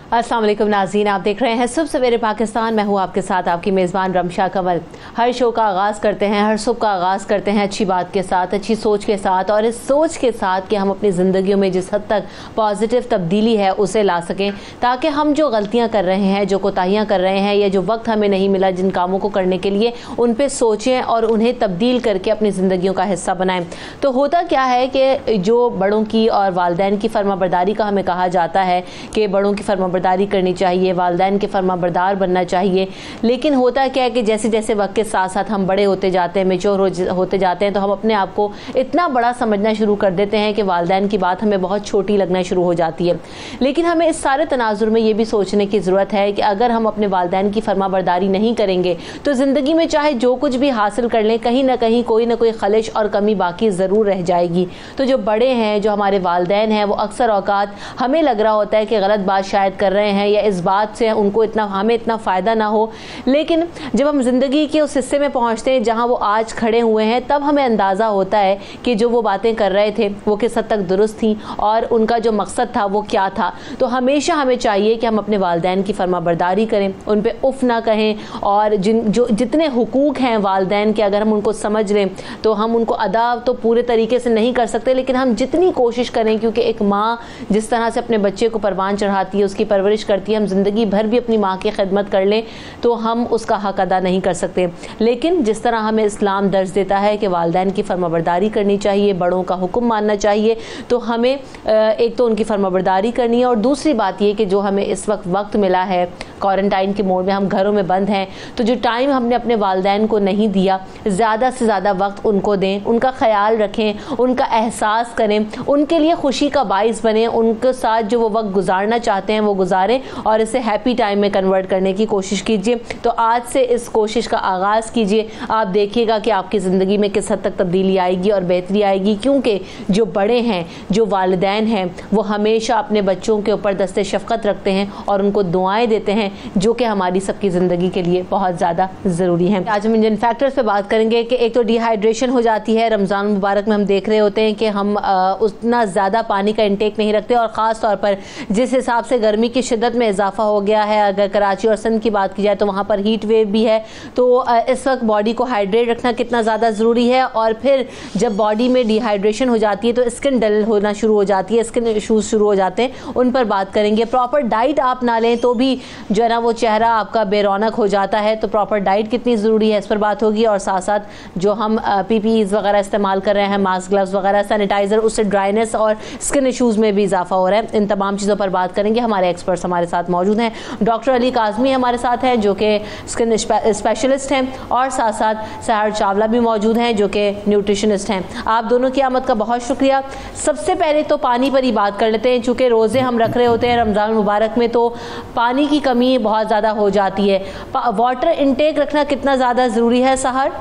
अस्सलाम वालेकुम नाज़रीन, आप देख रहे हैं सुबह सवेरे पाकिस्तान। मैं हूँ आपके साथ आपकी मेज़बान रमशा कमल। हर शो का आगाज़ करते हैं, हर सुबह का आगाज़ करते हैं अच्छी बात के साथ, अच्छी सोच के साथ, और इस सोच के साथ कि हम अपनी ज़िंदगियों में जिस हद तक पॉजिटिव तब्दीली है उसे ला सकें, ताकि हम जो गलतियाँ कर रहे हैं, जो कोताहियाँ कर रहे हैं, या जो वक्त हमें नहीं मिला जिन कामों को करने के लिए, उन पर सोचें और उन्हें तब्दील करके अपनी ज़िंदगियों का हिस्सा बनाएं। तो होता क्या है कि जो बड़ों की और वालिदैन की फर्माबरदारी का हमें कहा जाता है कि बड़ों की फर्माबरदारी करनी चाहिए, वालिदैन के फर्माबरदार बनना चाहिए, लेकिन होता क्या है कि जैसे जैसे वक्त के साथ साथ हम बड़े होते जाते हैं, मेच्योर होते जाते हैं, तो हम अपने आप को इतना बड़ा समझना शुरू कर देते हैं कि वालिदैन की बात हमें बहुत छोटी लगना शुरू हो जाती है। लेकिन हमें इस सारे तनाजुर में ये भी सोचने की ज़रूरत है कि अगर हम अपने वालिदैन की फर्माबरदारी नहीं करेंगे तो ज़िंदगी में चाहे जो कुछ भी हासिल कर लें, कहीं ना कहीं कोई ना कोई खलिश और कमी बाकी ज़रूर रह जाएगी। तो जो बड़े हैं, जो हमारे वालिदैन हैं, वो अक्सर औकात हमें लग रहा होता है कि गलत बात शायद कर रहे हैं, या इस बात से उनको हमें इतना फ़ायदा ना हो, लेकिन जब हम ज़िंदगी के उस हिस्से में पहुंचते हैं जहां वो आज खड़े हुए हैं, तब हमें अंदाज़ा होता है कि जो वो बातें कर रहे थे वो किस हद तक दुरुस्त थी और उनका जो मकसद था वो क्या था। तो हमेशा हमें चाहिए कि हम अपने वालिदैन की फर्माबरदारी करें, उन पर उफ़ ना कहें, और जितने हुकूक हैं वालिदैन के, अगर हम उनको समझ लें तो हम उनको अदा तो पूरे तरीके से नहीं कर सकते, लेकिन हम जितनी कोशिश करें, क्योंकि एक माँ जिस तरह से अपने बच्चे को परवान चढ़ाती है, उसकी परवरिश करती है, हम ज़िंदगी भर भी अपनी माँ की खिदमत कर लें तो हम उसका हक अदा नहीं कर सकते। लेकिन जिस तरह हमें इस्लाम दर्ज देता है कि वालिदैन की फर्माबरदारी करनी चाहिए, बड़ों का हुक्म मानना चाहिए, तो हमें एक तो उनकी फर्माबरदारी करनी है, और दूसरी बात ये कि जो हमें इस वक्त मिला है क्वारंटाइन के मोड में, हम घरों में बंद हैं, तो जो टाइम हमने अपने वालिदैन को नहीं दिया, ज़्यादा से ज़्यादा वक्त उनको दें, उनका ख्याल रखें, उनका एहसास करें, उनके लिए खुशी का बाइस बने, उनके साथ जो वो वक्त गुजारना चाहते हैं वो गुजारें, और इसे हैप्पी टाइम में कन्वर्ट करने की कोशिश कीजिए। तो आज से इस कोशिश का आगाज़ कीजिए, आप देखिएगा कि आपकी ज़िंदगी में किस हद तक तब्दीली आएगी और बेहतरी आएगी, क्योंकि जो बड़े हैं, जो वालिदैन हैं, वो हमेशा अपने बच्चों के ऊपर दस्ते शफ़क़त रखते हैं और उनको दुआएं देते हैं, जो कि हमारी सबकी ज़िंदगी के लिए बहुत ज़्यादा ज़रूरी है। आज हम जिन फैक्टर्स पे बात करेंगे कि एक तो डिहाइड्रेशन हो जाती है। रमज़ान मुबारक में हम देख रहे होते हैं कि हम उतना ज़्यादा पानी का इंटेक नहीं रखते, और ख़ास तौर पर जिस हिसाब से गर्मी की शिद्दत में इजाफा हो गया है, अगर कराची और सिंध की बात की जाए तो वहाँ पर हीट वेव भी है, तो इस वक्त बॉडी को हाइड्रेट रखना कितना ज़्यादा ज़रूरी है। और फिर जब बॉडी में डिहाइड्रेशन हो जाती है तो स्किन डल होना शुरू हो जाती है, स्किन इशूज़ शुरू हो जाते हैं, उन पर बात करेंगे। प्रॉपर डाइट आप ना लें तो भी जो है ना वो चेहरा आपका बेरौनक हो जाता है, तो प्रॉपर डाइट कितनी ज़रूरी है इस पर बात होगी। और साथ साथ जो हम PPEs वगैरह इस्तेमाल कर रहे हैं, मास्क, ग्लव्स वगैरह, सैनिटाइज़र, उससे ड्राइनेस और स्किन इशूज़ में भी इजाफा हो रहा है। इन तमाम चीज़ों पर बात करेंगे। हमारे एक्सपर्ट्स हमारे साथ मौजूद हैं। डॉक्टर अली काज़मी हमारे साथ हैं जो कि स्किन स्पेशलिस्ट हैं, और साथ साथ सहर चावला भी मौजूद हैं जो कि न्यूट्रिशनिस्ट हैं। आप दोनों की आमद का बहुत शुक्रिया। सबसे पहले तो पानी पर ही बात कर लेते हैं, चूँकि रोज़े हम रख रहे होते हैं रमज़ान मुबारक में, तो पानी की कमी बहुत ज़्यादा हो जाती है। वाटर इनटेक रखना कितना ज़्यादा ज़रूरी है सहर?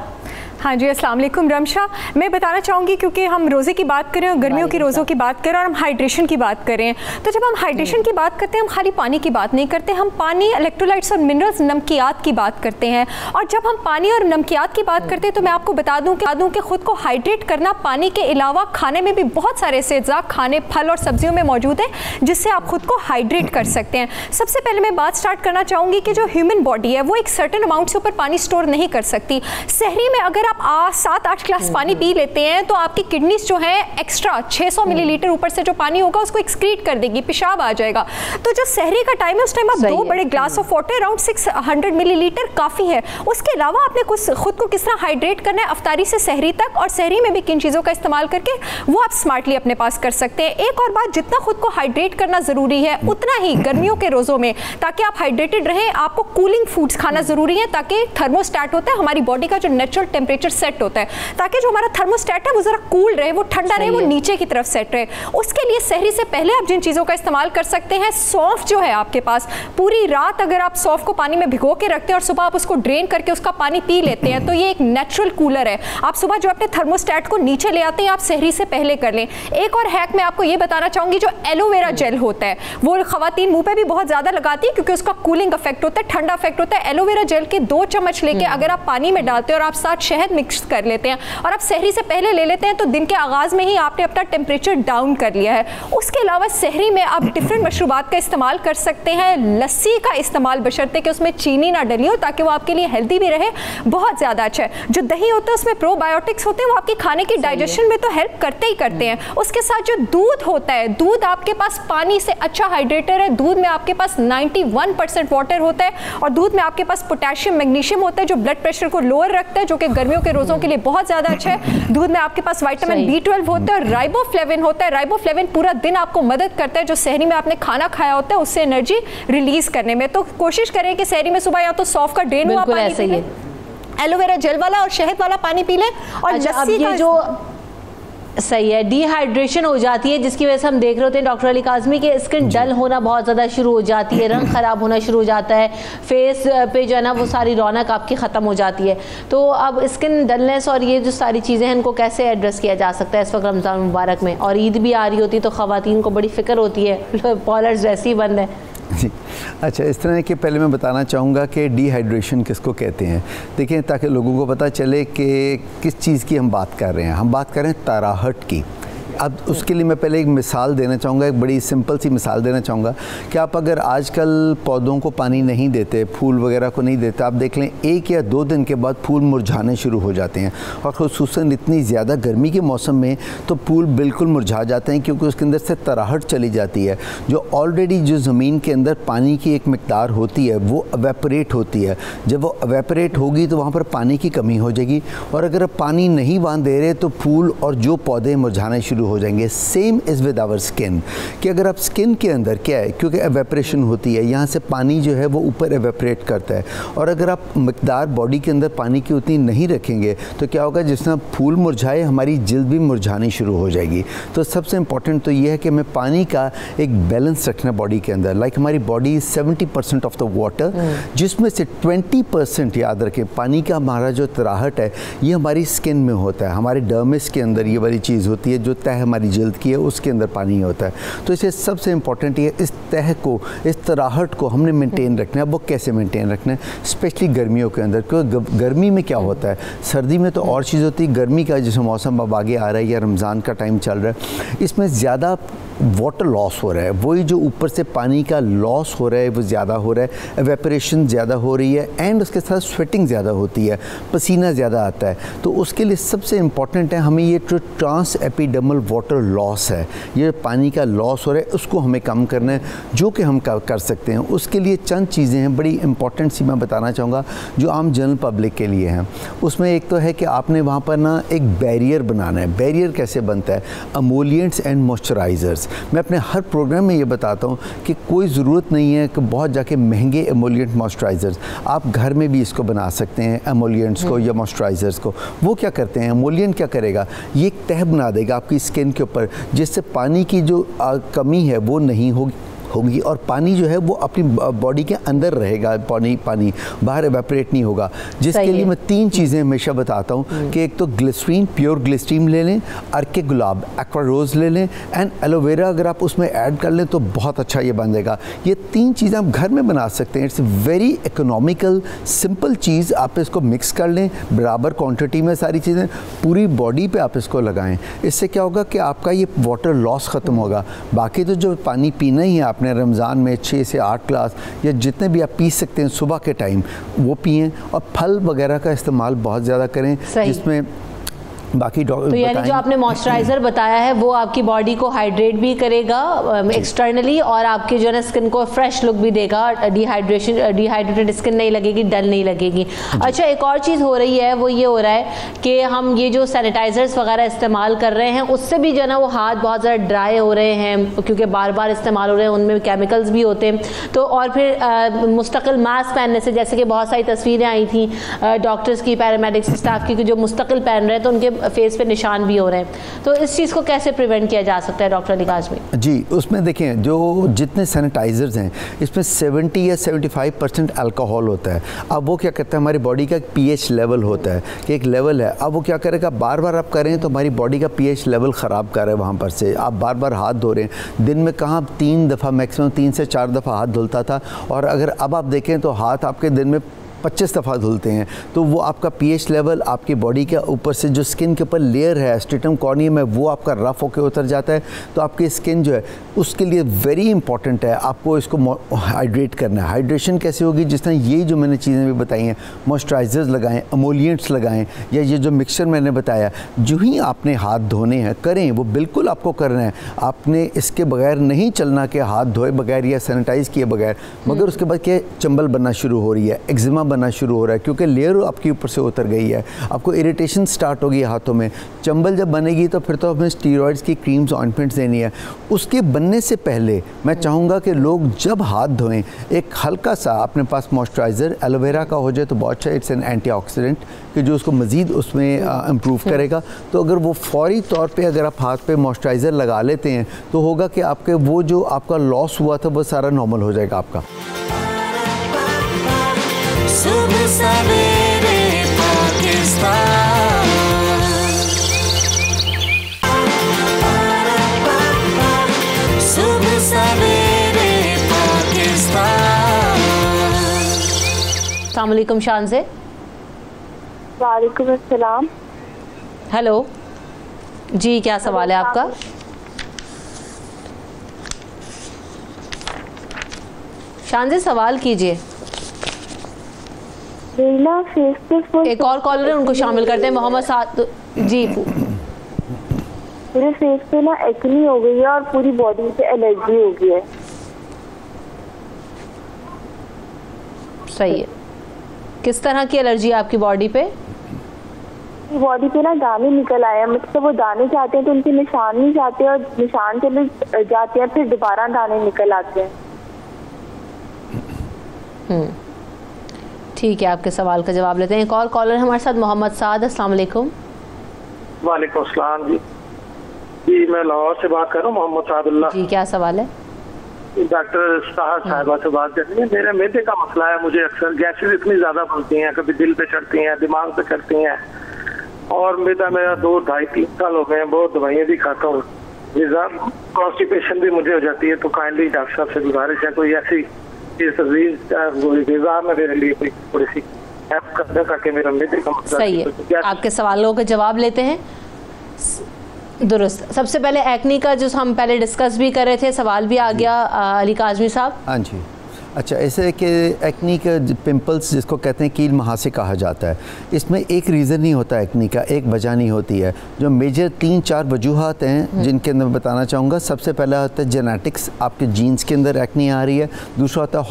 हाँ जी, अस्सलाम वालेकुम रमशा। मैं बताना चाहूँगी क्योंकि हम रोज़े की बात करें और गर्मियों की रोज़ों की बात करें और हम हाइड्रेशन की बात करें, तो जब हम हाइड्रेशन की बात करते हैं हम खाली पानी की बात नहीं करते, हम पानी, इलेक्ट्रोलाइट्स और मिनरल्स, नमकियात की बात करते हैं। और जब हम पानी और नमकियात की बात करते हैं तो मैं आपको बता दूँ कि ख़ुद को हाइड्रेट करना पानी के अलावा खाने में भी बहुत सारे ऐसे अज्जा, खाने, फल और सब्जियों में मौजूद हैं जिससे आप खुद को हाइड्रेट कर सकते हैं। सबसे पहले मैं बात स्टार्ट करना चाहूँगी कि जो ह्यूमन बॉडी है वो एक सर्टेन अमाउंट से ऊपर पानी स्टोर नहीं कर सकती। सहरी में अगर आप 7-8 ग्लास पानी पी लेते हैं तो आपकी किडनीज जो है एक्स्ट्रा 600 मिलीलीटर ऊपर से जो पानी होगा उसको एक्सक्रीट कर देगी, पेशाब आ जाएगा। तो जो सहरी का टाइम है उस टाइम आप 2 बड़े glass of water around 600 millilitre काफ़ी है। उसके अलावा आपने खुद को किस तरह हाइड्रेट करना है अफ्तारी से सहरी तक, और सहरी में भी किन चीज़ों का इस्तेमाल करके वो आप स्मार्टली अपने पास कर सकते हैं। एक और बात, जितना खुद को हाइड्रेट करना ज़रूरी है उतना ही गर्मियों के रोज़ों में, ताकि आप हाइड्रेटेड रहें, आपको कूलिंग फूड्स खाना ज़रूरी है, ताकि थर्मोस्टेट होता है हमारी बॉडी का जो नेचुरल टेम्परेचर टेम्परेचर सेट होता है, ताकि जो हमारा थर्मोस्टेट है वो ज़रा कूल रहे, वो ठंडा रहे, वो नीचे की तरफ सेट रहे। उसके लिए सहरी से पहले आप जिन चीज़ों का इस्तेमाल कर सकते हैं, सौंफ जो है आपके पास, पूरी रात अगर आप सौंफ को पानी में भिगो के रखते हैं और सुबह आप उसको ड्रेन करके उसका पानी पी लेते हैं, तो ये एक नेचुरल कूलर है। आप सुबह जो अपने थर्मोस्टेट को नीचे ले आते हैं, आप सहरी से पहले कर लें। एक और हैक मैं आपको ये बताना चाहूँगी, जो एलोवेरा जेल होता है वो ख़वातीन मुँह पे भी बहुत ज़्यादा लगाती है क्योंकि उसका कूलिंग इफेक्ट होता है, ठंडा इफेक्ट होता है। एलोवेरा जेल के 2 चम्मच लेके अगर आप पानी में डालते हैं और आप साथ शहद मिक्स कर लेते हैं और आप सहरी से पहले ले लेते हैं, तो दिन के आगाज़ में ही आपने अपना टेम्परेचर डाउन कर लिया है। उसके अलावा सहरी में आप डिफरेंट मशरूबात का इस्तेमाल कर सकते हैं। लस्सी का इस्तेमाल बशर्ते कि उसमें चीनी ना डली हो, ताकि वो आपके लिए हेल्दी भी रहे, बहुत ज़्यादा अच्छा है। जो दही होता है उसमें प्रोबायोटिक्स होते हैं, वो आपके खाने की डाइजेशन में तो हेल्प करते ही करते हैं। उसके साथ जो दूध होता है, दूध आपके पास पानी से अच्छा हाइड्रेटर है। दूध में आपके पास 91% वाटर होता है और दूध में आपके पास पोटेशियम मैग्नीशियम होता है जो ब्लड प्रेशर को लोअर रखता है, जो कि गर्मियों के रोज़ों के लिए बहुत ज़्यादा अच्छा है। दूध में आपके पास विटामिन B12 होता है और राइबोफ्लेविन होता है। राइबोफ्लेविन पूरा दिन आपको मदद करता है, जो सहरी में आपने खाना खाया होता है उससे एनर्जी रिलीज करने में। तो कोशिश करें कि सहरी में सुबह या तो सौंफ का ड्रेन हुआ पानी पी लें, एलोवेरा जेल वाला और शहद वाला पानी पी लें, और लस्सी का जो सही है, डिहाइड्रेशन हो जाती है जिसकी वजह से हम देख रहे होते हैं डॉक्टर अली काज़मी की स्किन डल होना बहुत ज़्यादा शुरू हो जाती है, रंग ख़राब होना शुरू हो जाता है, फेस पे जो है ना वो सारी रौनक आपकी ख़त्म हो जाती है। तो अब स्किन डलनेस और ये जो सारी चीज़ें हैं इनको कैसे एड्रेस किया जा सकता है इस वक्त रमज़ान मुबारक में, और ईद भी आ रही होती है तो ख़वातीन को बड़ी फ़िक्र होती है, पॉलर्स वैसे ही बंद है। जी अच्छा, इस तरह के पहले मैं बताना चाहूँगा कि डिहाइड्रेशन किसको कहते हैं। देखिए, ताकि लोगों को पता चले कि किस चीज़ की हम बात कर रहे हैं। हम बात कर रहे हैं तराहट की। अब उसके लिए मैं पहले एक मिसाल देना चाहूँगा, एक बड़ी सिंपल सी मिसाल देना चाहूँगा कि आप अगर आजकल पौधों को पानी नहीं देते, फूल वगैरह को नहीं देते, आप देख लें 1 या 2 दिन के बाद फूल मुरझाने शुरू हो जाते हैं, और ख़ुसूसन इतनी ज़्यादा गर्मी के मौसम में तो फूल बिल्कुल मुरझा जाते हैं, क्योंकि उसके अंदर से तराहट चली जाती है। जो ऑलरेडी जो ज़मीन के अंदर पानी की एक मिकदार होती है वो एवेपोरेट होती है। जब वो एवेपोरेट होगी तो वहाँ पर पानी की कमी हो जाएगी, और अगर आप पानी नहीं वहाँ दे रहे तो फूल और जो पौधे मुरझाने शुरू हो जाएंगे। Same is with our skin, कि अगर आप स्किन के अंदर क्या है, क्योंकि एवेपोरेशन होती है, यहाँ से पानी जो है वो ऊपर एवेपोरेट करता है, और अगर आप मिकदार बॉडी के अंदर पानी की उतनी नहीं रखेंगे तो क्या होगा, जिस तरह फूल मुरझाए हमारी जिल्द भी मुरझानी शुरू हो जाएगी। तो सबसे इंपॉर्टेंट तो ये है कि हमें पानी का एक बैलेंस रखना बॉडी के अंदर। लाइक हमारी बॉडी 70% ऑफ द वाटर, जिसमें से 20% याद रखें पानी का हमारा जो तराहट है ये हमारी स्किन में होता है, हमारे डर्मिस के अंदर ये वाली चीज़ होती है, जो तह हमारी जिल्द की है उसके अंदर पानी होता है। तो इसे सबसे इम्पॉर्टेंट ये इस तह को, इस तराहट को हमने मेंटेन रखना है। वो कैसे मेंटेन रखना है, स्पेशली गर्मियों के अंदर, क्योंकि गर्मी में क्या होता है, सर्दी में तो और चीज़ होती है, गर्मी का जैसे मौसम अब आगे आ रहा है या रमज़ान का टाइम चल रहा है, इसमें ज़्यादा वाटर लॉस हो रहा है। वही जो ऊपर से पानी का लॉस हो रहा है वो ज़्यादा हो रहा है, एवेपोरेशन ज़्यादा हो रही है, एंड उसके साथ स्वेटिंग ज़्यादा होती है, पसीना ज़्यादा आता है। तो उसके लिए सबसे इम्पॉर्टेंट है हमें ये जो ट्रांस एपिडर्मल वाटर लॉस है, ये पानी का लॉस हो रहा है, उसको हमें कम करना है, जो कि हम कर सकते हैं। उसके लिए चंद चीज़ें हैं बड़ी इंपॉर्टेंट सी मैं बताना चाहूँगा जो आम जनरल पब्लिक के लिए हैं। उसमें एक तो है कि आपने वहाँ पर ना एक बैरियर बनाना है। बैरियर कैसे बनता है, अमोलिएंट्स एंड मॉइस्चराइज़र्स। मैं अपने हर प्रोग्राम में ये बताता हूँ कि कोई ज़रूरत नहीं है कि बहुत जाके महंगे एमोलिएंट मॉइस्चराइज़र्स, आप घर में भी इसको बना सकते हैं एमोलिएंट्स को या मॉइस्चराइज़र्स को। वो क्या करते हैं, एमोलिएंट क्या करेगा, ये एक तह बना देगा आपकी स्किन के ऊपर, जिससे पानी की जो कमी है वो नहीं होगी, और पानी जो है वो अपनी बॉडी के अंदर रहेगा, पानी बाहर एवेपोरेट नहीं होगा। जिसके लिए मैं 3 चीज़ें हमेशा बताता हूँ कि एक तो ग्लिसरीन, प्योर ग्लिसरीन ले लें, अर्के गुलाब, एक्वा रोज़ ले लें, एंड एलोवेरा अगर आप उसमें ऐड कर लें तो बहुत अच्छा ये बन जाएगा। ये 3 चीज़ें आप घर में बना सकते हैं। इट्स वेरी इकोनॉमिकल सिंपल चीज़। आप इसको मिक्स कर लें बराबर क्वान्टिटी में, सारी चीज़ें पूरी बॉडी पर आप इसको लगाएँ। इससे क्या होगा कि आपका ये वाटर लॉस ख़त्म होगा। बाकी तो जो पानी पीना ही है आपने रमज़ान में 6 से 8 ग्लास या जितने भी आप पी सकते हैं सुबह के टाइम वो पिएं, और फल वगैरह का इस्तेमाल बहुत ज़्यादा करें, जिसमें बाकी तो यानी जो आपने मॉइस्चराइज़र बताया है वो आपकी बॉडी को हाइड्रेट भी करेगा एक्सटर्नली, और आपकी जो है ना स्किन को फ्रेश लुक भी देगा, डिहाइड्रेटेड स्किन नहीं लगेगी, डल नहीं लगेगी। अच्छा, एक और चीज़ हो रही है, वो ये हो रहा है कि हम ये जो सैनिटाइज़र्स वगैरह इस्तेमाल कर रहे हैं उससे भी जो है ना वो हाथ बहुत ज़्यादा ड्राई हो रहे हैं, क्योंकि बार बार इस्तेमाल हो रहे हैं, उनमें केमिकल्स भी होते हैं। तो और फिर मुस्तकिल मास्क पहनने से, जैसे कि बहुत सारी तस्वीरें आई थी डॉक्टर्स की, पैरामेडिक्स स्टाफ की, जो मुस्तकिल पहन रहे हैं तो उनके फेस पे निशान भी हो रहे हैं। तो इस चीज़ को कैसे प्रिवेंट किया जा सकता है डॉक्टर अली काज़मी? जी, उसमें देखें जो जितने सैनिटाइज़र्स हैं इसमें 70 या 75% अल्कोहल होता है। अब वो क्या करता है, हमारी बॉडी का पीएच लेवल होता है कि एक लेवल है, अब वो क्या करेगा, बार बार आप करें तो हमारी बॉडी का पीएच लेवल ख़राब कर रहे हैं। वहाँ पर से आप बार बार हाथ धो रहे हैं, दिन में कहाँ 3 दफ़ा मैक्सिमम 3 से 4 दफ़ा हाथ धुलता था, और अगर अब आप देखें तो हाथ आपके दिन में 25 दफ़ा धुलते हैं। तो वो आपका पीएच लेवल आपकी बॉडी के ऊपर से जो स्किन के ऊपर लेयर है स्ट्रेटम कॉर्नियम में, वो आपका रफ होकर उतर जाता है। तो आपकी स्किन जो है उसके लिए वेरी इंपॉर्टेंट है आपको इसको हाइड्रेट करना है। हाइड्रेशन कैसे होगी, जिस तरह ये जो मैंने चीज़ें भी बताई हैं, मॉइस्चराइज़र्स लगाएं, एमोलिएंट्स लगाएं, या ये जो मिक्सचर मैंने बताया, जो ही आपने हाथ धोने हैं करें, वो बिल्कुल आपको करना है। आपने इसके बगैर नहीं चलना कि हाथ धोए बगैर या सैनिटाइज़ किए बगैर। मगर उसके बाद क्या, चंबल बनना शुरू हो रही है, एक्जिमा बनना शुरू हो रहा है, क्योंकि लेयर आपके ऊपर से उतर गई है, आपको इरिटेशन स्टार्ट होगी हाथों में। चंबल जब बनेगी तो फिर तो हमें स्टीरॉइड्स की क्रीम्स ऑइंटमेंट्स देनी है। उसके बनने से पहले मैं चाहूँगा कि लोग जब हाथ धोएं, एक हल्का सा अपने पास मॉइस्चराइज़र एलोवेरा का हो जाए तो बहुत अच्छा, इट्स एन एंटीऑक्सीडेंट कि जो उसको मज़ीद उसमें इम्प्रूव करेगा। तो अगर वो फौरी तौर पे अगर आप हाथ पे मॉइस्चराइज़र लगा लेते हैं तो होगा कि आपके वो जो आपका लॉस हुआ था वो सारा नॉर्मल हो जाएगा आपका। सुबह सवेरे पाकिस्तान, सुबह सवेरे पाकिस्तान। अस्सलाम वालेकुम शान से। वालेकुम अस्सलाम। हेलो जी, क्या सवाल है आपका? शान से सवाल कीजिए। एक और कॉलर है, उनको शामिल करते हैं। मोहम्मद साद जी। मेरे फेस पे ना एक्नी हो गई है और पूरी बॉडी पे एलर्जी हो गई है। सही है। किस तरह की एलर्जी है आपकी बॉडी पे? बॉडी पे ना दाने निकल आए हैं, मतलब वो दाने जाते हैं तो उनके निशान नहीं जाते, और निशान चले जाते हैं फिर दोबारा दाने निकल आते हैं। ठीक है, आपके सवाल का जवाब लेते हैं। एक और कॉलर हमारे साथ, मोहम्मद साद। अस्सलाम वालेकुम। वालेकुम अस्सलाम जी। जी, मैं लाहौर से बात कर रहा हूँ, मोहम्मद सादुल्लाह जी। क्या सवाल है? डॉक्टर साहबा से बात करनी है। मेरे मैदे का मसला है, मुझे अक्सर गैसेस इतनी ज़्यादा बनती हैं, कभी दिल पे चढ़ती हैं, दिमाग पे चढ़ती हैं, और मैदा मेरा 2-2.5-3 साल हो गए हैं, बहुत दवाइयाँ भी खाता हूँ, कॉन्स्टिपेशन भी मुझे हो जाती है। तो काइंडली डॉक्टर साहब से गुजारिश है कोई ऐसी मेरे लिए कोई थोड़ी सी हेल्प कर ताकि मेरा मैदे का मसला। सही है, आपके सवालों का जवाब लेते हैं। दुरुस्त। सबसे पहले एक्नी का जो हम पहले डिस्कस भी कर रहे थे, सवाल भी आ गया अली काज़मी साहब। हाँ जी। अच्छा, ऐसे कि एक्नी का पिंपल्स जिसको कहते हैं कील महासे कहा जाता है, इसमें एक रीज़न नहीं होता एक्नी का, एक वजह नहीं होती है। जो मेजर 3-4 वजूहात हैं जिनके अंदर मैं बताना चाहूँगा। सबसे पहला होता है जेनेटिक्स, आपके जीन्स के अंदर एक्नी आ रही है। दूसरा होता है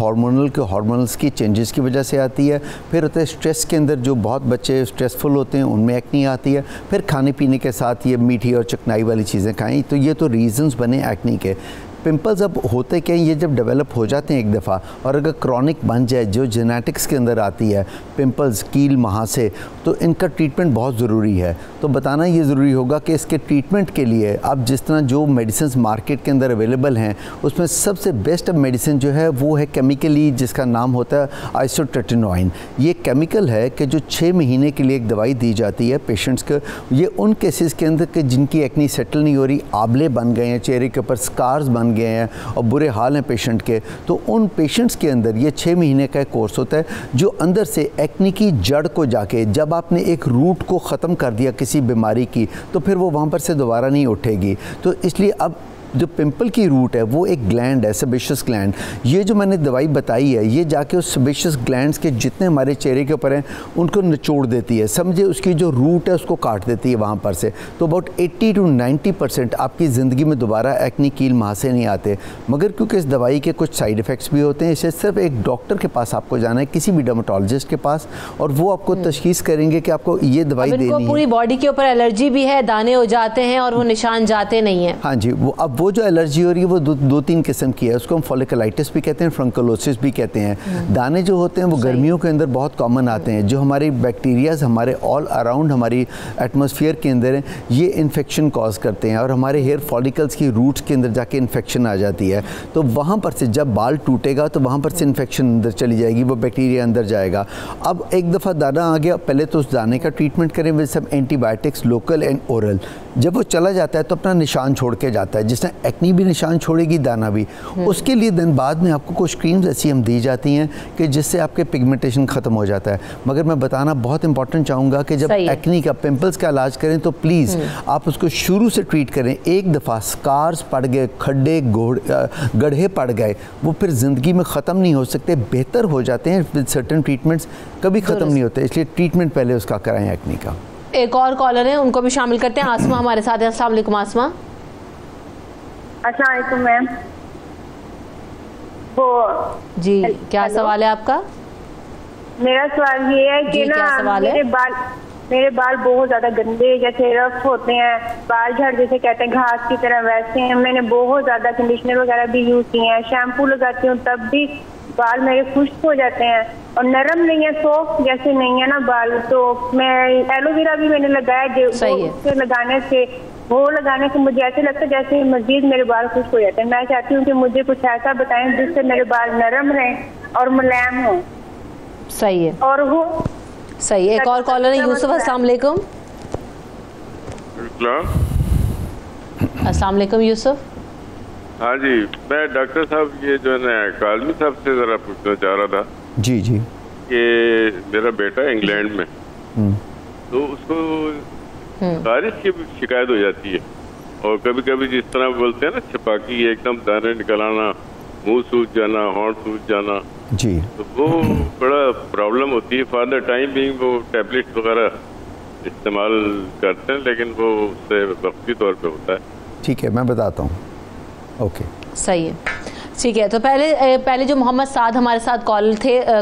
हार्मोनल्स की चेंजेस की वजह से आती है। फिर होता है स्ट्रेस के अंदर, जो बहुत बच्चे स्ट्रेसफुल होते हैं उनमें एक्नी आती है। फिर खाने पीने के साथ ये मीठी और चिकनाई वाली चीज़ें खाएँ, तो ये तो रीज़न्स बने एक्नी के। पिंपल्स अब होते क्या, ये जब डेवलप हो जाते हैं एक दफ़ा, और अगर क्रॉनिक बन जाए, जो जेनेटिक्स के अंदर आती है पिंपल्स, कील महासे, तो इनका ट्रीटमेंट बहुत ज़रूरी है। तो बताना ये ज़रूरी होगा कि इसके ट्रीटमेंट के लिए अब जिस तरह जो मेडिसिन मार्केट के अंदर अवेलेबल हैं, उसमें सबसे बेस्ट मेडिसिन जो है वो है केमिकली, जिसका नाम होता है आइसोट्रेटिनोइन। ये केमिकल है कि जो 6 महीने के लिए एक दवाई दी जाती है पेशेंट्स को। ये उन केसेस के अंदर कि जिनकी एक्नी सेटल नहीं हो रही, आबले बन गए हैं, चेहरे के ऊपर स्कार्स बन गए हैं और बुरे हाल हैं पेशेंट के, तो उन पेशेंट्स के अंदर ये 6 महीने का एक कोर्स होता है जो अंदर से एक्नी की जड़ को जाके, जब आपने एक रूट को ख़त्म कर दिया किसी बीमारी की, तो फिर वो वहाँ पर से दोबारा नहीं उठेगी। तो इसलिए अब जो पिंपल की रूट है वो एक ग्लैंड है, सेबेशियस ग्लैंड। ये जो मैंने दवाई बताई है ये जाके उस सेबेशियस ग्लैंड्स के जितने हमारे चेहरे के ऊपर हैं उनको निचोड़ देती है, समझे, उसकी जो रूट है उसको काट देती है वहाँ पर से। तो अबाउट 80 to 90% आपकी ज़िंदगी में दोबारा एक्ने, कील, महासे नहीं आते। मगर क्योंकि इस दवाई के कुछ साइड इफ़ेक्ट्स भी होते हैं, इसे सिर्फ एक डॉक्टर के पास आपको जाना है, किसी भी डर्मेटोलॉजिस्ट के पास, और वो आपको तशखीस करेंगे कि आपको ये दवाई देनी है। पूरी बॉडी के ऊपर एलर्जी भी है, दाने हो जाते हैं और वो निशान जाते नहीं हैं। हाँ जी, वो जो एलर्जी हो रही है वो दो तीन किस्म की है। उसको हम फॉलिकुलाइटिस भी कहते हैं, फ्रंकुलोसिस भी कहते हैं। दाने जो होते हैं वो गर्मियों के अंदर बहुत कॉमन आते हैं। जो हमारी बैक्टीरियाज हमारे ऑल अराउंड हमारी एटमॉस्फेयर के अंदर हैं, ये इन्फेक्शन कॉज करते हैं और हमारे हेयर फॉलिकल्स की रूट्स के अंदर जाके इन्फेक्शन आ जाती है। तो वहाँ पर से जब बाल टूटेगा तो वहाँ पर से इन्फेक्शन अंदर चली जाएगी, वो बैक्टीरिया अंदर जाएगा। अब एक दफ़ा दाना आ गया, पहले तो उस दाने का ट्रीटमेंट करें with some antibiotics, local and oral. जब वो चला जाता है तो अपना निशान छोड़ के जाता है, जिसने एक्नी भी निशान छोड़ेगी, दाना भी। उसके लिए दिन बाद में आपको कुछ क्रीम्स ऐसी हम दी जाती हैं कि जिससे आपके पिगमेंटेशन ख़त्म हो जाता है। मगर मैं बताना बहुत इंपॉर्टेंट चाहूँगा कि जब एक्नी का, पिंपल्स का इलाज करें तो प्लीज़ आप उसको शुरू से ट्रीट करें। एक दफ़ा स्कार्स पड़ गए, खड्डे गड्ढे पड़ गए, वो फिर ज़िंदगी में ख़त्म नहीं हो सकते, बेहतर हो जाते हैं विद सर्टेन ट्रीटमेंट्स, कभी ख़त्म नहीं होते। इसलिए ट्रीटमेंट पहले उसका कराएं एक्नी का। एक और कॉलर है, उनको भी शामिल करते हैं। आसमा हमारे साथ है। अस्सलाम वालेकुम आसमा। अस्सलाम वालेकुम मैम। वो जी, क्या सवाल है आपका? मेरा सवाल ये है कि ना मेरे बाल बहुत ज्यादा गंदे, जैसे रफ होते हैं, बाल झड़ जैसे कहते हैं, घास की तरह वैसे हैं। मैंने बहुत ज्यादा कंडीशनर वगैरह भी यूज किए हैं, शैम्पू लगाती हूँ तब भी बाल मेरे खुश्क हो जाते हैं और नरम नहीं है, सॉफ्ट जैसे नहीं है ना बाल। तो मैं एलोवेरा भी मैंने लगाया, जो लगाने से मुझे ऐसे लगता है जैसे मजीद मेरे बाल खुश्क हो जाते हैं। मैं चाहती हूँ कि मुझे कुछ ऐसा बताएं जिससे मेरे बाल नरम रहें और मुलायम हो। सही है, और वो सही है। एक और कॉलर है, यूसुफ। अस्सलाम वालेकुम। अस्सलाम वालेकुम यूसुफ। हाँ जी, मैं डॉक्टर साहब ये जो है ना कालमी साहब से ज़रा पूछना चाह रहा था। जी जी। कि मेरा बेटा इंग्लैंड में, तो उसको खारिश की शिकायत हो जाती है और कभी कभी जिस तरह बोलते हैं ना छपाकी, एकदम दाने निकल आना, मुँह सूज जाना, होंठ सूज जाना जी, तो वो बड़ा प्रॉब्लम होती है। फॉर द टाइम बीइंग वो टैबलेट वगैरह इस्तेमाल करते हैं, लेकिन वो उससे वक्ती तौर पे होता है। ठीक है, मैं बताता हूँ। ओके, सही है, ठीक है। तो पहले जो मोहम्मद साद हमारे साथ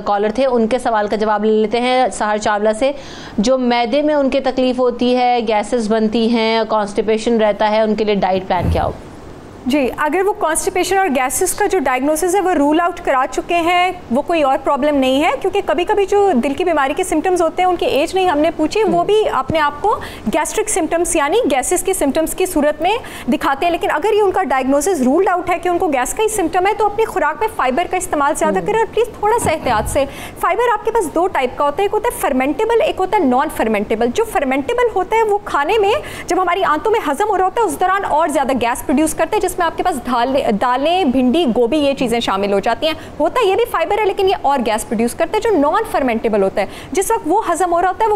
कॉलर थे उनके सवाल का जवाब ले लेते हैं। सहर चावला से, जो मैदे में उनके तकलीफ होती है, गैसेस बनती हैं, कॉन्स्टिपेशन रहता है, उनके लिए डाइट प्लान क्या हो? जी, अगर वो कॉन्स्टिपेशन और गैसेस का जो डायग्नोसिस है वो रूल आउट करा चुके हैं, वो कोई और प्रॉब्लम नहीं है। क्योंकि कभी कभी जो दिल की बीमारी के सिम्टम्स होते हैं उनकी एज नहीं हमने पूछी, वो भी अपने आप को गैस्ट्रिक सिम्टम्स यानी गैसेस के सिम्टम्स की सूरत में दिखाते हैं। लेकिन अगर ये उनका डायग्नोसिस रूल्ड आउट है कि उनको गैस का ही सिम्टम है, तो अपनी खुराक में फाइबर का इस्तेमाल ज़्यादा करें और प्लीज़ थोड़ा सा एहतियात से। फाइबर आपके पास दो टाइप का होता है, एक होता है फर्मेंटेबल, एक होता है नॉन फर्मेंटेबल। जो फर्मेंटेबल होता है वो खाने में जब हमारी आंतों में हजम हो रहा होता है उस दौरान और ज़्यादा गैस प्रोड्यूस करते हैं, जिसमें आपके पास दालें, भिंडी, गोभी, ये चीज़ें शामिल हो जाती हैं। होता है ये भी फाइबर है, लेकिन ये और गैस प्रोड्यूस करते हैं। जो नॉन फर्मेंटेबल होता है, जिस वक्त वो हजम हो रहा होता है,